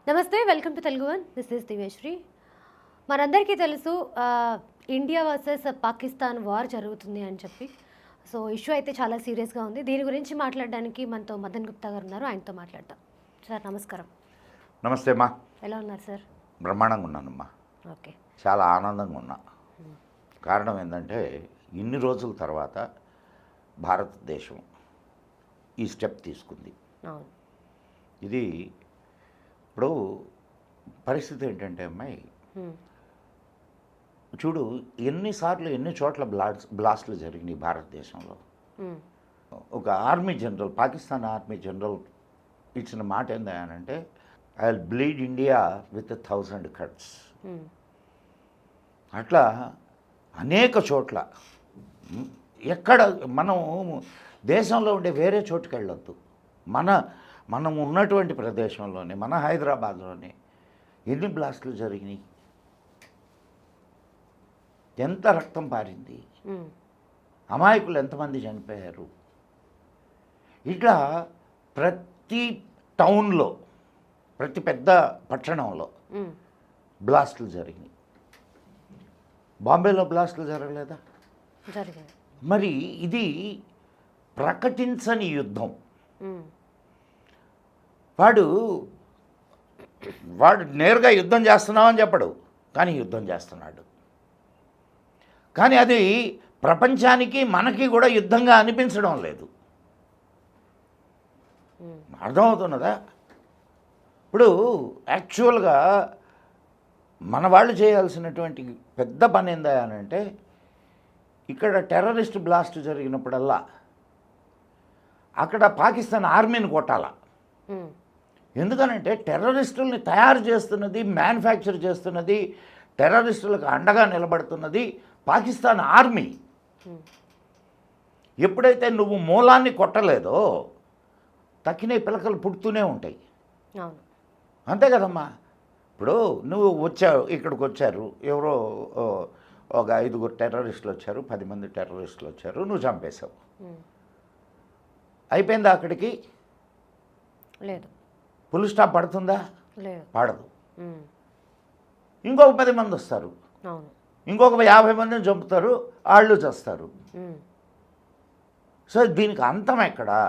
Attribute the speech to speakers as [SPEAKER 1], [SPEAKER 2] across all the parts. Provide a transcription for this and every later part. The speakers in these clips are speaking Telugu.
[SPEAKER 1] నమస్తే, welcome to Telugu one. This is Divyasri. మనందరికీ తెలుసు ఇండియా వర్సెస్ పాకిస్తాన్ వార్ జరుగుతుంది అని చెప్పి. సో ఇష్యూ అయితే చాలా సీరియస్గా ఉంది. దీని గురించి మాట్లాడడానికి మనతో మదన్ గుప్తా గారు ఉన్నారు. ఆయనతో మాట్లాడతాం. సార్ నమస్కారం.
[SPEAKER 2] నమస్తే అమ్మా.
[SPEAKER 1] ఎలా ఉన్నారు సార్?
[SPEAKER 2] బ్రహ్మాండంగా ఉన్నానమ్మా.
[SPEAKER 1] ఓకే.
[SPEAKER 2] చాలా ఆనందంగా ఉన్నా. కారణం ఏంటంటే ఇన్ని రోజుల తర్వాత భారతదేశం ఈ స్టెప్ తీసుకుంది.
[SPEAKER 1] అవును.
[SPEAKER 2] ఇది ఇప్పుడు పరిస్థితి ఏంటంటే అమ్మాయి, చూడు ఎన్నిసార్లు ఎన్ని చోట్ల బ్లాస్ట్లు జరిగినాయి భారతదేశంలో. ఒక army general, Pakistan army general ఇచ్చిన మాట ఏంటంటే, I will bleed India with 1000 cuts. అట్లా అనేక చోట్ల ఎక్కడ మనం దేశంలో ఉండే వేరే చోటుకి వెళ్ళొద్దు, మనం ఉన్నటువంటి ప్రదేశంలోనే, మన హైదరాబాద్లోనే ఎన్ని బ్లాస్టులు జరిగినాయి, ఎంత రక్తం పారింది, అమాయకులు ఎంతమంది చనిపోయారు. ఇట్లా ప్రతి టౌన్లో, ప్రతి పెద్ద పట్టణంలో బ్లాస్టులు జరిగినాయి. బాంబేలో బ్లాస్టులు జరగలేదా?
[SPEAKER 1] జరిగింది.
[SPEAKER 2] మరి ఇది ప్రకటించని యుద్ధం. వాడు నేరుగా యుద్ధం చేస్తున్నామని చెప్పడు, కానీ యుద్ధం చేస్తున్నాడు. కానీ అది ప్రపంచానికి మనకి కూడా యుద్ధంగా అనిపించడం లేదు. అర్థమవుతున్నదా? ఇప్పుడు యాక్చువల్గా మన వాళ్ళు చేయాల్సినటువంటి పెద్ద పని ఏందనంటే, ఇక్కడ టెర్రరిస్ట్ బ్లాస్ట్ జరిగినప్పుడల్లా అక్కడ పాకిస్తాన్ ఆర్మీని కొట్టాల. ఎందుకనంటే టెర్రరిస్టుల్ని తయారు చేస్తున్నది, మ్యానుఫ్యాక్చర్ చేస్తున్నది, టెర్రరిస్టులకు అండగా నిలబడుతున్నది పాకిస్తాన్ ఆర్మీ. ఎప్పుడైతే నువ్వు మూలాన్ని కొట్టలేదో తక్కిన పిలకలు పుడుతూనే ఉంటాయి. అంతే కదమ్మా. ఇప్పుడు నువ్వు వచ్చావు, ఇక్కడికి వచ్చారు, ఎవరో ఒక 5 టెర్రరిస్టులు వచ్చారు, 10 మంది టెర్రరిస్టులు వచ్చారు, నువ్వు చంపేశావు. అయిపోయిందా అక్కడికి?
[SPEAKER 1] లేదు.
[SPEAKER 2] ఫుల్ స్టాప్ పడుతుందా?
[SPEAKER 1] లేదు,
[SPEAKER 2] పడదు. ఇంకొక 10 మంది వస్తారు, ఇంకొక 50 మందిని చంపుతారు, వాళ్ళు చేస్తారు. సో దీనికి అంతం ఎక్కడా?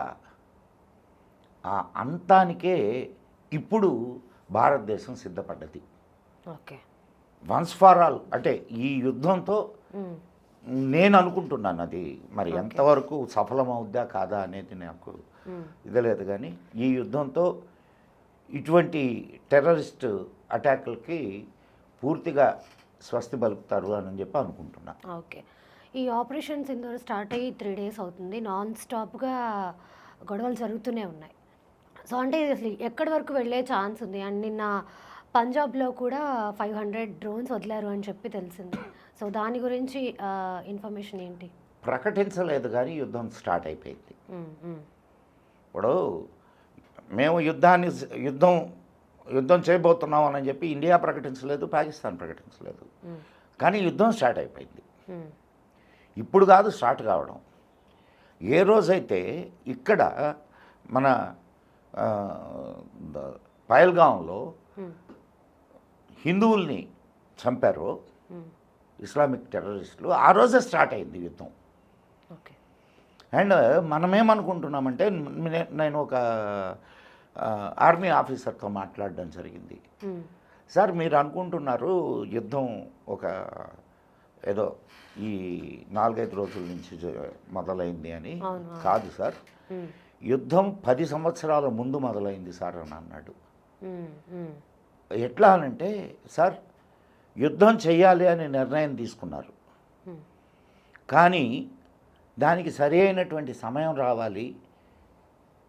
[SPEAKER 2] ఆ అంతానికే ఇప్పుడు భారతదేశం సిద్ధపడ్డది.
[SPEAKER 1] ఓకే.
[SPEAKER 2] వన్స్ ఫర్ ఆల్ అంటే ఈ యుద్ధంతో నేను అనుకుంటున్నాను, అది మరి ఎంతవరకు సఫలమవుద్దా కాదా అనేది నాకు ఇది లేదు, కానీ ఈ యుద్ధంతో ఇటువంటి టెర్రరిస్ట్ అటాక్లకి పూర్తిగా స్వస్తి పలుకుతారు అని చెప్పి అనుకుంటున్నా.
[SPEAKER 1] ఓకే. ఈ ఆపరేషన్ సింధూర్ స్టార్ట్ అయ్యి 3 days అవుతుంది. నాన్ స్టాప్గా గొడవలు జరుగుతూనే ఉన్నాయి. సో అంటే అసలు ఎక్కడి వరకు వెళ్ళే ఛాన్స్ ఉంది? అండ్ నిన్న పంజాబ్లో కూడా 500 drones వదిలారు అని చెప్పి తెలిసింది. సో దాని గురించి ఇన్ఫర్మేషన్ ఏంటి?
[SPEAKER 2] ప్రకటించలేదు, కానీ యుద్ధం స్టార్ట్ అయిపోయింది. ఇప్పుడు మేము యుద్ధం చేయబోతున్నాం అని చెప్పి ఇండియా ప్రకటించలేదు, పాకిస్తాన్ ప్రకటించలేదు, కానీ యుద్ధం స్టార్ట్ అయిపోయింది. ఇప్పుడు కాదు స్టార్ట్ కావడం. ఏ రోజైతే ఇక్కడ మన పహల్గాంలో హిందువుల్ని చంపారో ఇస్లామిక్ టెర్రరిస్టులు, ఆ రోజే స్టార్ట్ అయింది యుద్ధం. అండ్ మనమేమనుకుంటున్నామంటే, నేను ఒక ఆర్మీ ఆఫీసర్తో మాట్లాడడం జరిగింది. సార్ మీరు అనుకుంటున్నారు యుద్ధం ఒక ఏదో ఈ 4-5 రోజుల నుంచి మొదలైంది అని. కాదు సార్, యుద్ధం 10 సంవత్సరాల ముందు మొదలైంది సార్ అని అన్నాడు. ఎట్లా అనంటే, సార్ యుద్ధం చెయ్యాలి అని నిర్ణయం తీసుకున్నారు, కానీ దానికి సరి అయినటువంటి సమయం రావాలి,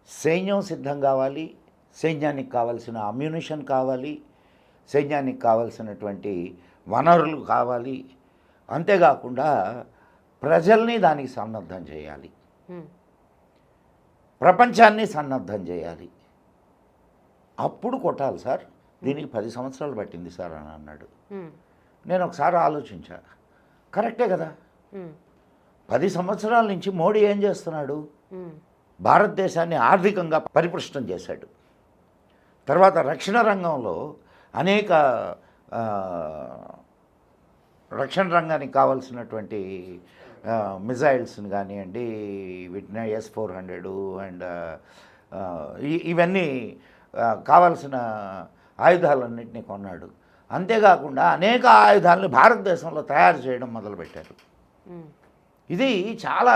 [SPEAKER 2] సైన్యం సిద్ధం కావాలి, సైన్యానికి కావాల్సిన అమ్యునిషన్ కావాలి, సైన్యానికి కావాల్సినటువంటి వనరులు కావాలి, అంతేకాకుండా ప్రజల్ని దానికి సన్నద్ధం చేయాలి, ప్రపంచాన్ని సన్నద్ధం చేయాలి, అప్పుడు కొట్టాలి సార్. దీనికి 10 సంవత్సరాలు పట్టింది సార్ అని అన్నాడు. నేను ఒకసారి ఆలోచించా, కరెక్టే కదా. 10 సంవత్సరాల నుంచి మోడీ ఏం చేస్తున్నాడు? భారతదేశాన్ని ఆర్థికంగా పరిపుష్టం చేశాడు. తర్వాత రక్షణ రంగంలో అనేక ఆ, రక్షణ రంగానికి కావాల్సినటువంటి మిజైల్స్ని కానివ్వండి, వీటిని S-400 అండ్ ఇవన్నీ కావాల్సిన ఆయుధాలన్నింటినీ కొన్నాడు. అంతేకాకుండా అనేక ఆయుధాలను భారతదేశంలో తయారు చేయడం మొదలుపెట్టారు. ఇది చాలా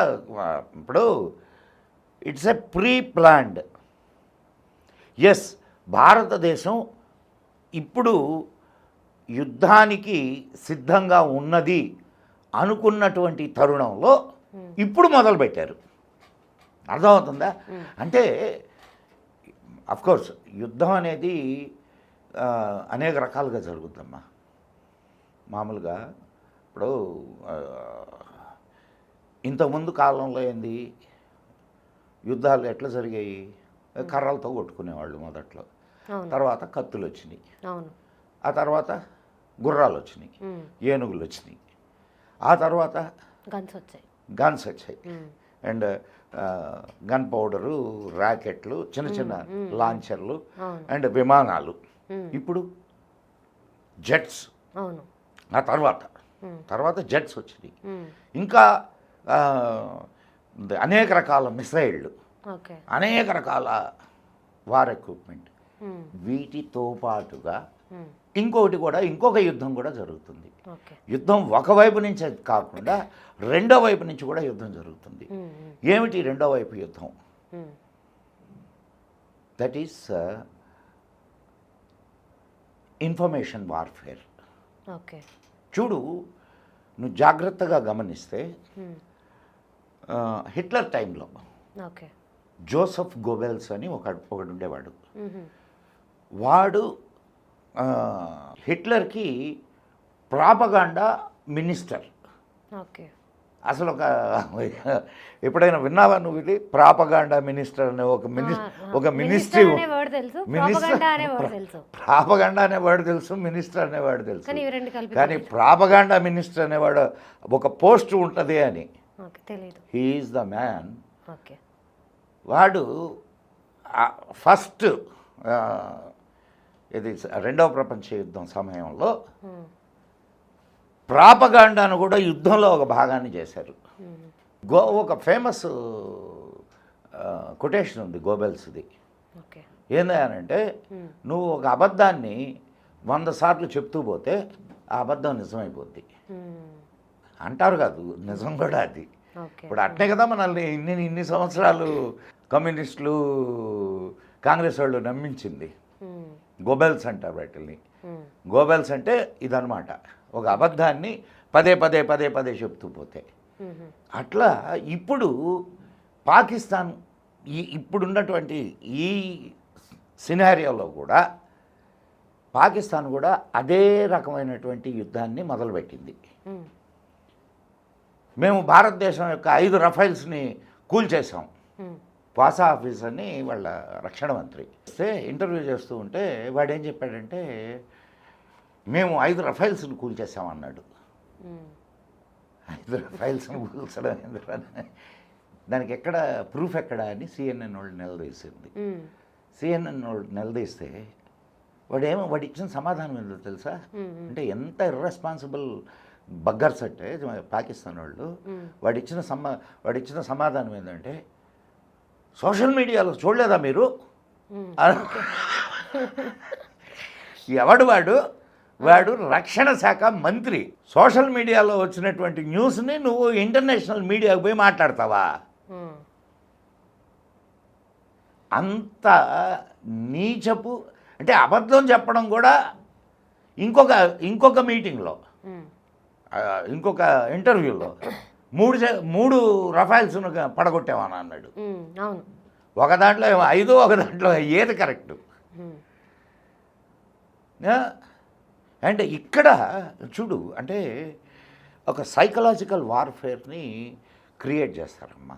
[SPEAKER 2] ఇప్పుడు it's a pre planned. Yes, భారతదేశం ఇప్పుడు యుద్ధానికి సిద్ధంగా ఉన్నది అనుకున్నటువంటి తరుణంలో ఇప్పుడు మొదలుపెట్టారు. అర్థమవుతుందా? అంటే అఫ్కోర్స్ యుద్ధం అనేది అనేక రకాలుగా జరుగుద్దమ్మా. మామూలుగా ఇప్పుడు ఇంతకుముందు కాలంలో ఏంది, యుద్ధాలు ఎట్లా జరిగాయి? కర్రలతో కొట్టుకునేవాళ్ళు మొదట్లో. తర్వాత కత్తులు వచ్చినాయి, ఆ తర్వాత గుర్రాలు వచ్చినాయి, ఏనుగులు వచ్చినాయి, ఆ తర్వాత గన్స్ వచ్చాయి అండ్ గన్ పౌడరు, ర్యాకెట్లు, చిన్న చిన్న లాంచర్లు అండ్ విమానాలు. ఇప్పుడు జెట్స్, ఆ తర్వాత జెట్స్ వచ్చినాయి. ఇంకా అనేక రకాల మిసైళ్ళు, అనేక రకాల వార్ ఎక్విప్మెంట్. వీటితో పాటుగా ఇంకొక యుద్ధం కూడా జరుగుతుంది. యుద్ధం ఒకవైపు నుంచి కాకుండా రెండో వైపు నుంచి కూడా యుద్ధం జరుగుతుంది. ఏమిటి రెండో వైపు యుద్ధం? That is information warfare. చూడు, నువ్వు జాగ్రత్తగా గమనిస్తే హిట్లర్ టైంలో జోసెఫ్ గోబెల్స్ అని ఒకడు ఉండేవాడు. వాడు హిట్లర్కి ప్రాపగాండా మినిస్టర్. అసలు ఎప్పుడైనా విన్నావా నువ్వు ఇది? ప్రాపగాండా మినిస్టర్ అనే ఒక మినిస్ట్రీ. ప్రాపగాండా అనే వర్డ్ తెలుసు, మినిస్టర్ అనే వర్డ్ తెలుసు, కానీ ప్రాపగాండా మినిస్టర్ అనేవాడు ఒక పోస్ట్ ఉంటుంది అని. He is the man. వాడు ఫస్ట్ ఇది రెండవ ప్రపంచ యుద్ధం సమయంలో ప్రాపగాండాను కూడా యుద్ధంలో ఒక భాగాన్ని చేశారు. ఒక ఫేమస్ కొటేషన్ ఉంది గోబెల్స్ది. ఏందనంటే, నువ్వు ఒక అబద్ధాన్ని 100 సార్లు చెప్తూ పోతే ఆ అబద్ధం నిజమైపోద్ది అంటారు కాదు, నిజం కూడా అది. ఇప్పుడు అట్నే కదా మనల్ని ఇన్ని సంవత్సరాలు కమ్యూనిస్టులు, కాంగ్రెస్ వాళ్ళు నమ్మించింది. గోబెల్స్ అంటారు వాటిని. గోబెల్స్ అంటే ఇదనమాట, ఒక అబద్ధాన్ని పదే పదే పదే పదే చెప్తూ పోతే. అట్లా ఇప్పుడు పాకిస్తాన్ ఇప్పుడున్నటువంటి ఈ సినారియోలో కూడా పాకిస్తాన్ కూడా అదే రకమైనటువంటి యుద్ధాన్ని మొదలుపెట్టింది. మేము భారతదేశం యొక్క 5 రఫైల్స్ని కూల్చేసాం. వాసా ఆఫీస్ అని వాళ్ళ రక్షణ మంత్రి ఇంటర్వ్యూ చేస్తూ ఉంటే వాడు ఏం చెప్పాడంటే, మేము 5 రఫైల్స్ని కూల్చేసామన్నాడు. 5 రఫైల్స్ని కూల్చడం ఎందుకని, దానికి ఎక్కడ ప్రూఫ్ ఎక్కడా అని CNN వాళ్ళు నిలదీసింది. CNN వాళ్ళు నిలదీస్తే వాడు ఇచ్చిన సమాధానం ఏంటో తెలుసా? అంటే ఎంత ఇర్రెస్పాన్సిబుల్ బగ్గర్స్ అంటే పాకిస్తాన్ వాళ్ళు. వాడు ఇచ్చిన సమాధానం ఏంటంటే, సోషల్ మీడియాలో చూడలేదా మీరు? ఎవడు వాడు రక్షణ శాఖ మంత్రి. సోషల్ మీడియాలో వచ్చినటువంటి న్యూస్ని నువ్వు ఇంటర్నేషనల్ మీడియాకు పోయి మాట్లాడతావా? అంత నీచపు, అంటే అబద్ధం చెప్పడం కూడా. ఇంకొక మీటింగ్లో, ఇంకొక ఇంటర్వ్యూలో 3 రఫైల్స్ను పడగొట్టామని అన్నాడు. ఒక దాంట్లో 5, ఒక దాంట్లో ఏది కరెక్టు? అంటే ఇక్కడ చూడు, అంటే ఒక సైకలాజికల్ వార్ఫేర్ని క్రియేట్ చేస్తారమ్మా.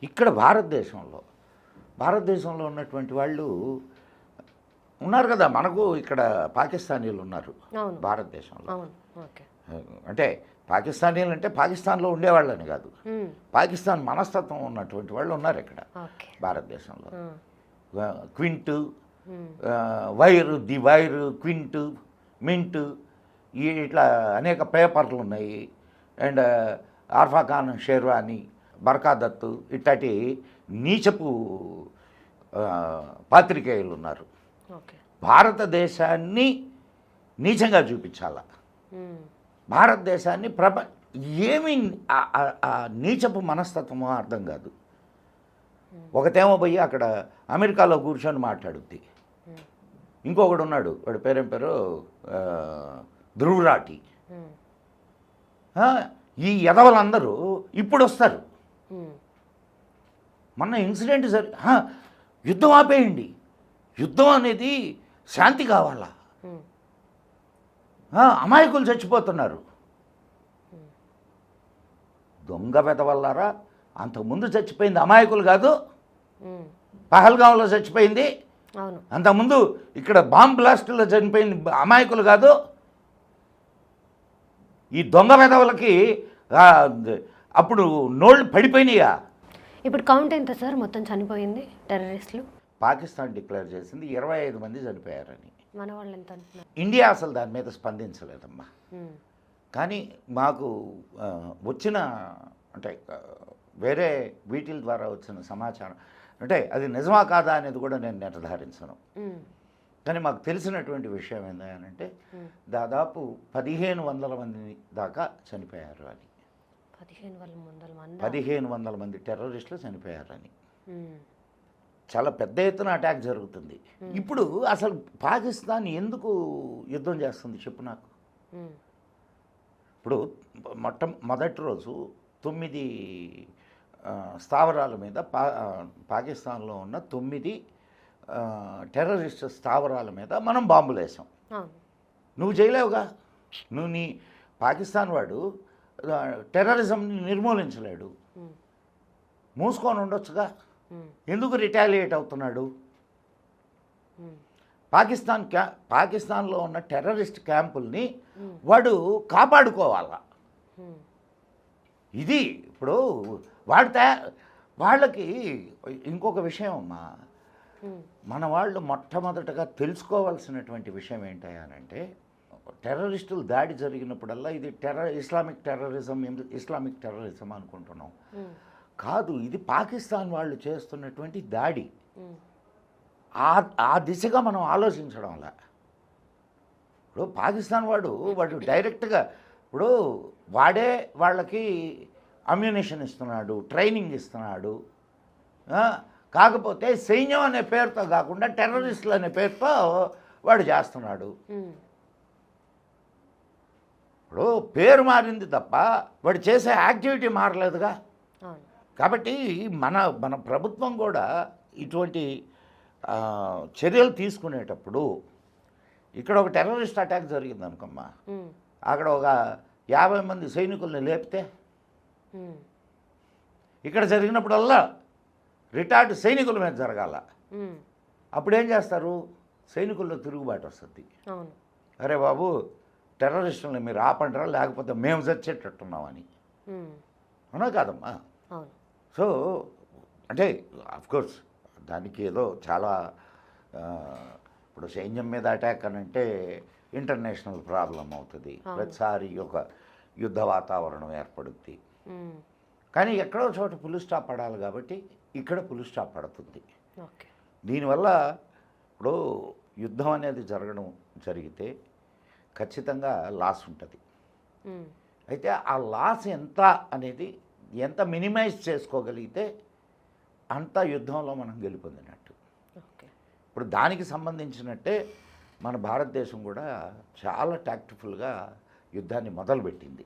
[SPEAKER 2] ఇక్కడ భారతదేశంలో ఉన్నటువంటి వాళ్ళు ఉన్నారు కదా, మనకు ఇక్కడ పాకిస్తానీలు ఉన్నారు భారతదేశంలో. అంటే పాకిస్తానీలు అంటే పాకిస్తాన్లో ఉండేవాళ్ళని కాదు, పాకిస్తాన్ మనస్తత్వం ఉన్నటువంటి వాళ్ళు ఉన్నారు ఇక్కడ భారతదేశంలో. Quint, Wire, the Wire, Quint, Mint, ఇట్లా అనేక పేపర్లు ఉన్నాయి. అండ్ ఆర్ఫాఖాన్ షేర్వాని, బర్కాదత్తు ఇట్లాంటి నీచపు పాత్రికేయులు ఉన్నారు.
[SPEAKER 1] ఓకే.
[SPEAKER 2] భారతదేశాన్ని నీచంగా చూపించాల, భారతదేశాన్ని ఏమి ఆ నీచపు మనస్తత్వమో అర్థం కాదు. ఒకతేమో పోయి అక్కడ అమెరికాలో కూర్చొని మాట్లాడుద్ది, ఇంకొకడు ఉన్నాడు, వాడి పేరేం పేరు ధ్రువరాటి. ఈ ఎదవలందరూ ఇప్పుడు వస్తారు. మొన్న ఇన్సిడెంట్ యుద్ధం ఆపేయండి, యుద్ధం అనేది శాంతి కావాలా, అమాయకులు చచ్చిపోతున్నారు. దొంగ పెదవల్లారా, అంతకుముందు చచ్చిపోయింది అమాయకులు కాదు, పహల్గాంలో చచ్చిపోయింది. అంతకుముందు ఇక్కడ బాంబ్ బ్లాస్టులో చనిపోయింది అమాయకులు కాదు. ఈ దొంగ పెదవులకి అప్పుడు నోళ్ళు పడిపోయినాయా?
[SPEAKER 1] ఇప్పుడు కౌంట్ ఎంత సార్ మొత్తం చనిపోయింది టెర్రరిస్టులు?
[SPEAKER 2] పాకిస్తాన్ డిక్లేర్ చేసింది 25 మంది చనిపోయారని.
[SPEAKER 1] మన వాళ్ళు ఎంత అంటున్నారు?
[SPEAKER 2] ఇండియా అసలు దాని మీద స్పందించలేదమ్మా. కానీ మాకు వచ్చిన అంటే వేరే వీటిల ద్వారా వచ్చిన సమాచారం అంటే అది నిజమా కాదా అనేది కూడా నేను నిర్ధారించను. కానీ మాకు తెలిసినటువంటి విషయం ఏంటంటే దాదాపు 1500 మంది దాకా చనిపోయారు అని. 1500 మంది టెర్రరిస్టులు చనిపోయారని. చాలా పెద్ద ఎత్తున అటాక్ జరుగుతుంది. ఇప్పుడు అసలు పాకిస్తాన్ ఎందుకు యుద్ధం చేస్తుంది చెప్పు నాకు. ఇప్పుడు మొదటి రోజు 9 స్థావరాల మీద పాకిస్తాన్లో ఉన్న 9 టెర్రరిస్ట్ స్థావరాల మీద మనం బాంబులు వేసాం. నువ్వు చేయలేవుగా, నువ్వు నీ పాకిస్తాన్ వాడు టెర్రరిజంని నిర్మూలించలేడు, మూసుకొని ఉండొచ్చుగా, ఎందుకు రిటాలియేట్ అవుతున్నాడు? పాకిస్తాన్లో ఉన్న టెర్రరిస్ట్ క్యాంపుల్ని వాడు కాపాడుకోవాలా. ఇది ఇప్పుడు వాళ్ళకి ఇంకొక విషయం అమ్మా, మన వాళ్ళు మొట్టమొదటగా తెలుసుకోవాల్సినటువంటి విషయం ఏంటంటే టెర్రరిస్టులు దాడి జరిగినప్పుడల్లా ఇది ఇస్లామిక్ టెర్రరిజం అనుకుంటున్నాం. కాదు, ఇది పాకిస్తాన్ వాళ్ళు చేస్తున్నటువంటి దాడి. ఆ దిశగా మనం ఆలోచించడం వల్ల ఇప్పుడు పాకిస్తాన్ వాడు డైరెక్ట్గా ఇప్పుడు వాడే వాళ్ళకి అమ్యునిషన్ ఇస్తున్నాడు, ట్రైనింగ్ ఇస్తున్నాడు. కాకపోతే సైన్యం అనే పేరుతో కాకుండా టెర్రరిస్టులు అనే పేరుతో వాడు చేస్తున్నాడు. ఇప్పుడు పేరు మారింది తప్ప వాడు చేసే యాక్టివిటీ మారలేదుగా. కాబట్టి మన ప్రభుత్వం కూడా ఇటువంటి చర్యలు తీసుకునేటప్పుడు ఇక్కడ ఒక టెర్రరిస్ట్ అటాక్ జరిగింది అనుకోమ్మా, అక్కడ ఒక 50 మంది సైనికుల్ని లేపితే ఇక్కడ జరిగినప్పుడల్లా రిటైర్డ్ సైనికుల మీద జరగాల. అప్పుడేం చేస్తారు? సైనికుల్లో తిరుగుబాటు వస్తుంది. అరే బాబు, టెర్రరిస్టులని మీరు ఆపంటారా, లేకపోతే మేము చచ్చేటట్టున్నామని. అవునా కాదమ్మా? సో అంటే అఫ్కోర్స్ దానికి ఏదో చాలా ఇప్పుడు సైన్యం మీద అటాక్ అని అంటే ఇంటర్నేషనల్ ప్రాబ్లం అవుతుంది, ప్రతిసారి ఒక యుద్ధ వాతావరణం ఏర్పడుద్ది. కానీ ఎక్కడో చోట పుల్ స్టాప్ పడాలి కాబట్టి ఇక్కడ పుల్ స్టాప్ పడుతుంది. దీనివల్ల ఇప్పుడు యుద్ధం అనేది జరిగితే ఖచ్చితంగా లాస్ ఉంటుంది. అయితే ఆ లాస్ ఎంత మినిమైజ్ చేసుకోగలిగితే అంత యుద్ధంలో మనం గెలుపొందినట్టు. ఇప్పుడు దానికి సంబంధించినట్టే మన భారతదేశం కూడా చాలా టాక్టిఫుల్గా యుద్ధాన్ని మొదలుపెట్టింది.